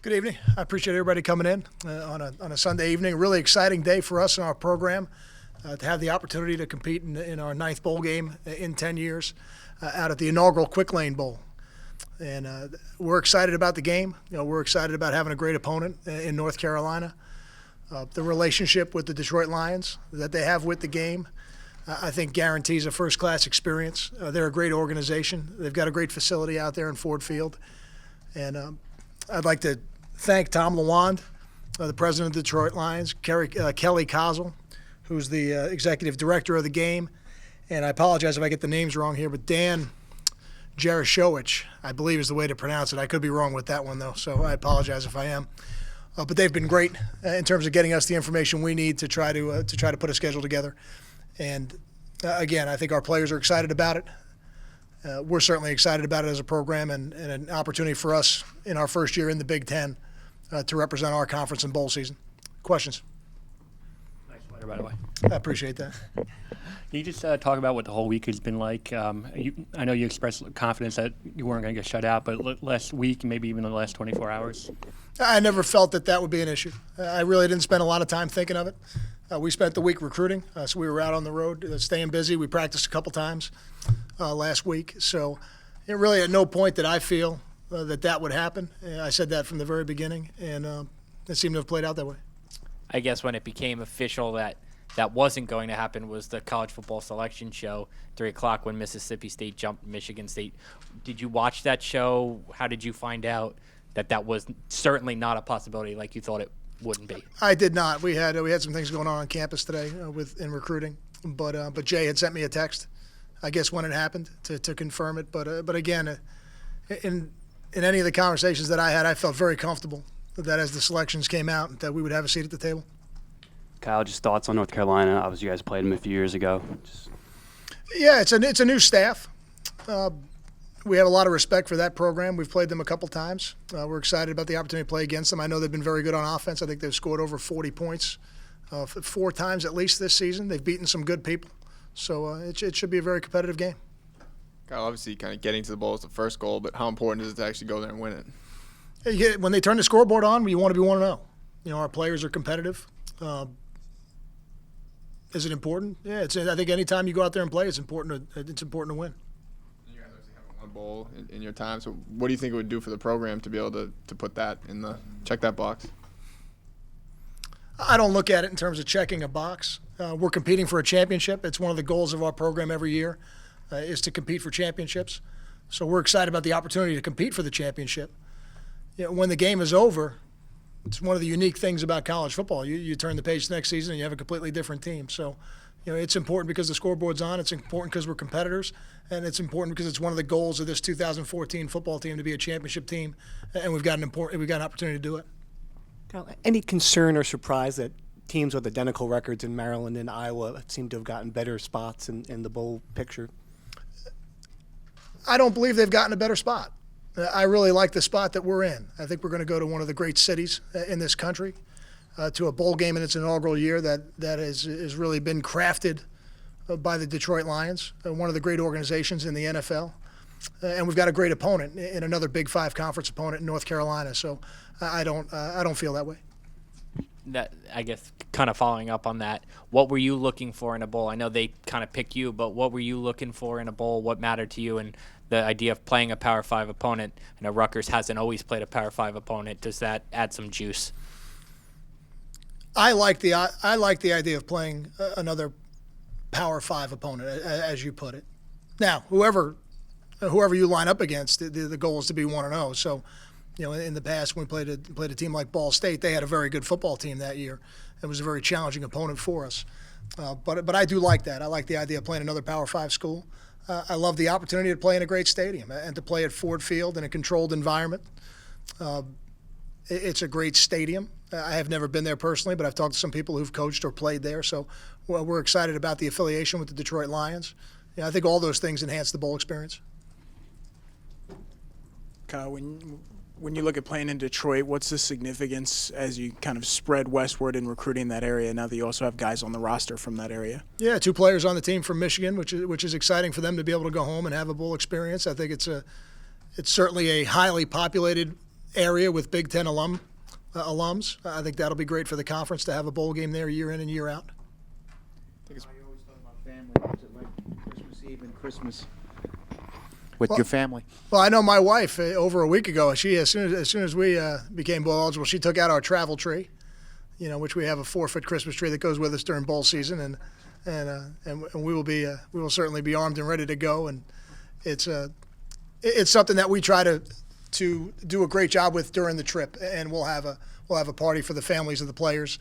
Good evening. I appreciate everybody coming in on a Sunday evening. Really exciting day for us in our program to have the opportunity to compete in our 9th bowl game in 10 years out at the inaugural Quick Lane Bowl. And we're excited about the game. We're excited about having a great opponent in North Carolina. The relationship with the Detroit Lions that they have with the game, I think guarantees a first-class experience. They're a great organization. They've got a great facility out there in Ford Field. And I'd like to thank Tom Lawand, the president of the Detroit Lions, Kelly Kozel, who's the executive director of the game, and I apologize if I get the names wrong here, but Dan Jarashowicz, I believe is the way to pronounce it. I could be wrong with that one, though, so I apologize if I am. But they've been great in terms of getting us the information we need to try to put a schedule together. And again, I think our players are excited about it. We're certainly excited about it as a program and an opportunity for us in our first year in the Big Ten to represent our conference in bowl season. Questions? Nice sweater, by the way. I appreciate that. Can you just talk about what the whole week has been like? I know you expressed confidence that you weren't going to get shut out, but last week, maybe even the last 24 hours? I never felt that would be an issue. I really didn't spend a lot of time thinking of it. We spent the week recruiting, so we were out on the road staying busy. We practiced a couple times last week. So it really at no point did I feel that would happen. I said that from the very beginning, and it seemed to have played out that way. I guess when it became official that wasn't going to happen was the college football selection show, 3 o'clock when Mississippi State jumped Michigan State. Did you watch that show? How did you find out that was certainly not a possibility like you thought it wouldn't be? I did not. We had some things going on campus today in recruiting, but Jay had sent me a text, I guess when it happened, to confirm it. But again, in any of the conversations that I had, I felt very comfortable that as the selections came out, that we would have a seat at the table. Kyle, just thoughts on North Carolina. Obviously, you guys played them a few years ago. Yeah, it's a new staff. We have a lot of respect for that program. We've played them a couple times. We're excited about the opportunity to play against them. I know they've been very good on offense. I think they've scored over 40 points 4 times at least this season. They've beaten some good people. So it should be a very competitive game. Kyle, obviously kind of getting to the bowl is the first goal, but how important is it to actually go there and win it? When they turn the scoreboard on, you want to be 1-0. Our players are competitive. Is it important? Yeah, I think any time you go out there and play, it's important to win. You guys obviously haven't won a bowl in your time, so what do you think it would do for the program to be able to put that in check that box? I don't look at it in terms of checking a box. We're competing for a championship. It's one of the goals of our program every year is to compete for championships. So we're excited about the opportunity to compete for the championship. When the game is over, it's one of the unique things about college football. You turn the page next season and you have a completely different team. So, it's important because the scoreboard's on. It's important because we're competitors, and it's important because it's one of the goals of this 2014 football team to be a championship team, and we've got an opportunity to do it. Any concern or surprise that teams with identical records in Maryland and Iowa seem to have gotten better spots in the bowl picture? I don't believe they've gotten a better spot. I really like the spot that we're in. I think we're going to go to one of the great cities in this country, to a bowl game in its inaugural year that has really been crafted by the Detroit Lions, one of the great organizations in the NFL. And we've got a great opponent in another Big 5 conference opponent in North Carolina. So I don't feel that way. That, I guess, kind of following up on that, what were you looking for in a bowl? I know they kind of pick you, but what were you looking for in a bowl? What mattered to you? And the idea of playing a Power 5 opponent, I know Rutgers hasn't always played a Power 5 opponent. Does that add some juice? I like the idea of playing another Power 5 opponent, as you put it. Now, whoever you line up against, the goal is to be 1-0. So, in the past, when we played a team like Ball State, they had a very good football team that year. It was a very challenging opponent for us. But I do like that. I like the idea of playing another Power 5 school. I love the opportunity to play in a great stadium and to play at Ford Field in a controlled environment. It's a great stadium. I have never been there personally, but I've talked to some people who've coached or played there. So we're excited about the affiliation with the Detroit Lions. I think all those things enhance the bowl experience. Kyle, when you look at playing in Detroit, what's the significance as you kind of spread westward in recruiting that area now that you also have guys on the roster from that area? Yeah, 2 players on the team from Michigan, which is exciting for them to be able to go home and have a bowl experience. I think it's certainly a highly populated area with Big Ten alums. I think that'll be great for the conference to have a bowl game there year in and year out. I always thought about family. What's it like Christmas Eve and Christmas with your family? Well, I know my wife over a week ago. She as soon as we became bowl eligible, she took out our travel tree, which we have a 4-foot Christmas tree that goes with us during bowl season, and we will certainly be armed and ready to go. And it's something that we try to do a great job with during the trip, and we'll have a party for the families of the players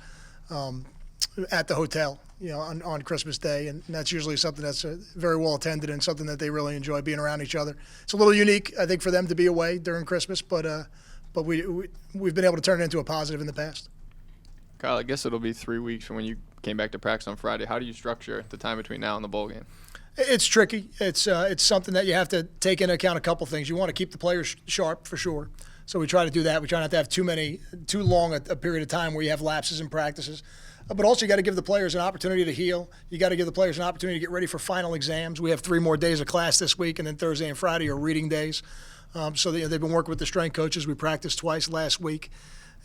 at the hotel, on Christmas Day, and that's usually something that's very well attended and something that they really enjoy, being around each other. It's a little unique, I think, for them to be away during Christmas, but we've been able to turn it into a positive in the past. Kyle, I guess it'll be 3 weeks from when you came back to practice on Friday. How do you structure the time between now and the bowl game? It's tricky. It's something that you have to take into account a couple things. You want to keep the players sharp for sure, so we try to do that. We try not to have too long a period of time where you have lapses in practices. But also, you got to give the players an opportunity to heal. You got to give the players an opportunity to get ready for final exams. We have 3 more days of class this week, and then Thursday and Friday are reading days. So they've been working with the strength coaches. We practiced twice last week.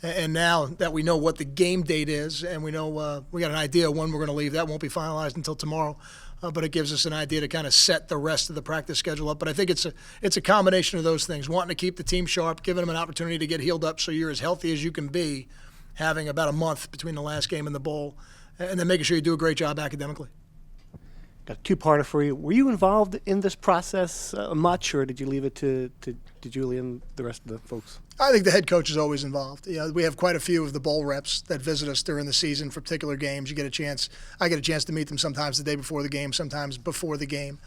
And now that we know what the game date is, and we know we got an idea when we're going to leave, that won't be finalized until tomorrow. But it gives us an idea to kind of set the rest of the practice schedule up. But I think it's a combination of those things, wanting to keep the team sharp, giving them an opportunity to get healed up so you're as healthy as you can be, having about a month between the last game and the bowl, and then making sure you do a great job academically. Got a two-parter for you. Were you involved in this process much, or did you leave it to Julie and the rest of the folks? I think the head coach is always involved. We have quite a few of the bowl reps that visit us during the season for particular games. I get a chance to meet them sometimes the day before the game, sometimes before the game.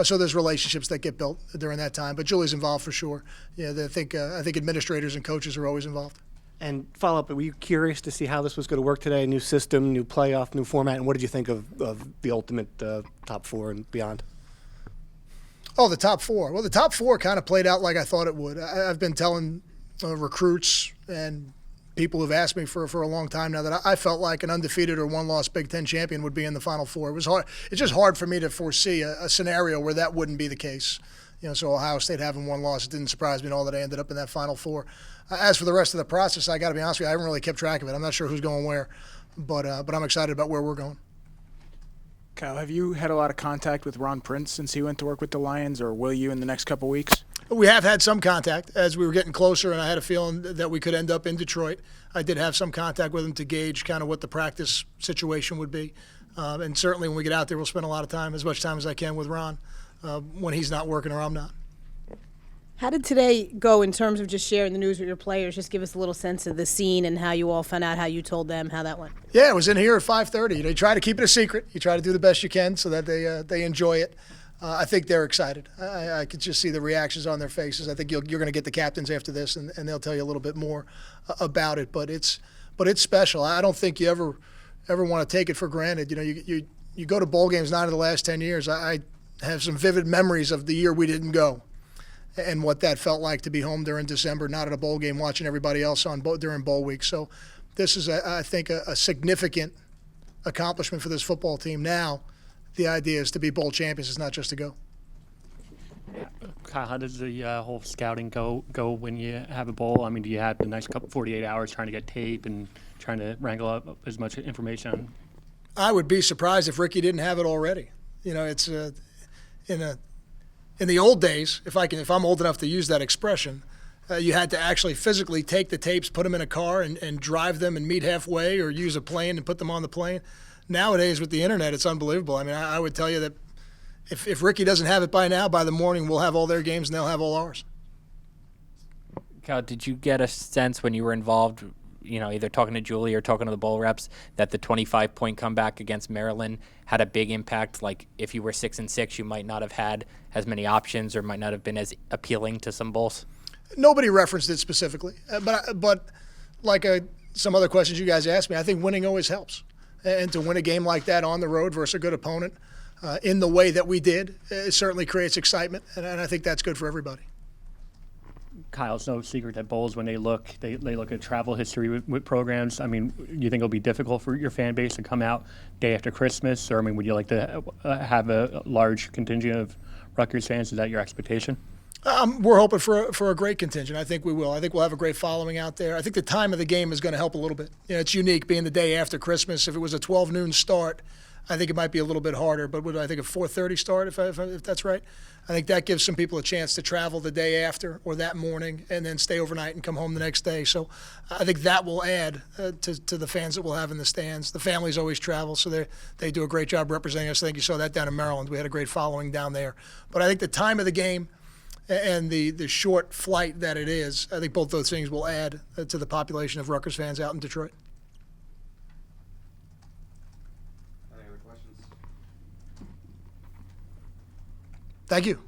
So there's relationships that get built during that time. But Julie's involved for sure. I think administrators and coaches are always involved. And follow up, were you curious to see how this was going to work today? New system, new playoff, new format, and what did you think of the ultimate top 4 and beyond? Oh, the top 4. Well, the top 4 kind of played out like I thought it would. I've been telling recruits and people who've asked me for a long time now that I felt like an undefeated or one-loss Big Ten champion would be in the Final Four. It was hard. It's just hard for me to foresee a scenario where that wouldn't be the case. So Ohio State having one loss, it didn't surprise me at all that I ended up in that Final Four. As for the rest of the process, I got to be honest with you, I haven't really kept track of it. I'm not sure who's going where, but I'm excited about where we're going. Kyle, have you had a lot of contact with Ron Prince since he went to work with the Lions, or will you in the next couple weeks? We have had some contact as we were getting closer, and I had a feeling that we could end up in Detroit. I did have some contact with him to gauge kind of what the practice situation would be. And certainly when we get out there, we'll spend a lot of time, as much time as I can with Ron when he's not working or I'm not. How did today go in terms of just sharing the news with your players? Just give us a little sense of the scene and how you all found out, how you told them, how that went. Yeah, it was in here at 5:30. They try to keep it a secret. You try to do the best you can so that they enjoy it. I think they're excited. I could just see the reactions on their faces. I think you're going to get the captains after this, and they'll tell you a little bit more about it. But it's special. I don't think you ever want to take it for granted. You go to bowl games 9 of the last 10 years. I have some vivid memories of the year we didn't go, and what that felt like to be home during December, not at a bowl game, watching everybody else during bowl week. So this is, I think, a significant accomplishment for this football team. Now the idea is to be bowl champions. It's not just to go. Kyle, how does the whole scouting go when you have a bowl? I mean, do you have the next 48 hours trying to get tape and trying to wrangle up as much information on? I would be surprised if Ricky didn't have it already. It's in the old days, if I'm old enough to use that expression, you had to actually physically take the tapes, put them in a car, and drive them and meet halfway, or use a plane and put them on the plane. Nowadays, with the internet, it's unbelievable. I mean, I would tell you that if Ricky doesn't have it by now, by the morning, we'll have all their games and they'll have all ours. Kyle, did you get a sense when you were involved, either talking to Julie or talking to the bowl reps, that the 25-point comeback against Maryland had a big impact? Like, if you were 6-6, you might not have had as many options or might not have been as appealing to some bowls? Nobody referenced it specifically, but like some other questions you guys asked me, I think winning always helps. And to win a game like that on the road versus a good opponent in the way that we did, it certainly creates excitement, and I think that's good for everybody. Kyle, it's no secret that bowls, when they look at travel history with programs. I mean, do you think it'll be difficult for your fan base to come out day after Christmas? Or, I mean, would you like to have a large contingent of Rutgers fans? Is that your expectation? We're hoping for a great contingent. I think we will. I think we'll have a great following out there. I think the time of the game is going to help a little bit. You know, it's unique being the day after Christmas. If it was a 12 noon start, I think it might be a little bit harder. But I think a 4:30 start, if that's right, I think that gives some people a chance to travel the day after or that morning and then stay overnight and come home the next day. So I think that will add to the fans that we'll have in the stands. The families always travel, so they do a great job representing us. I think you saw that down in Maryland. We had a great following down there. But I think the time of the game and the short flight that it is, I think both those things will add to the population of Rutgers fans out in Detroit. Any other questions? Thank you.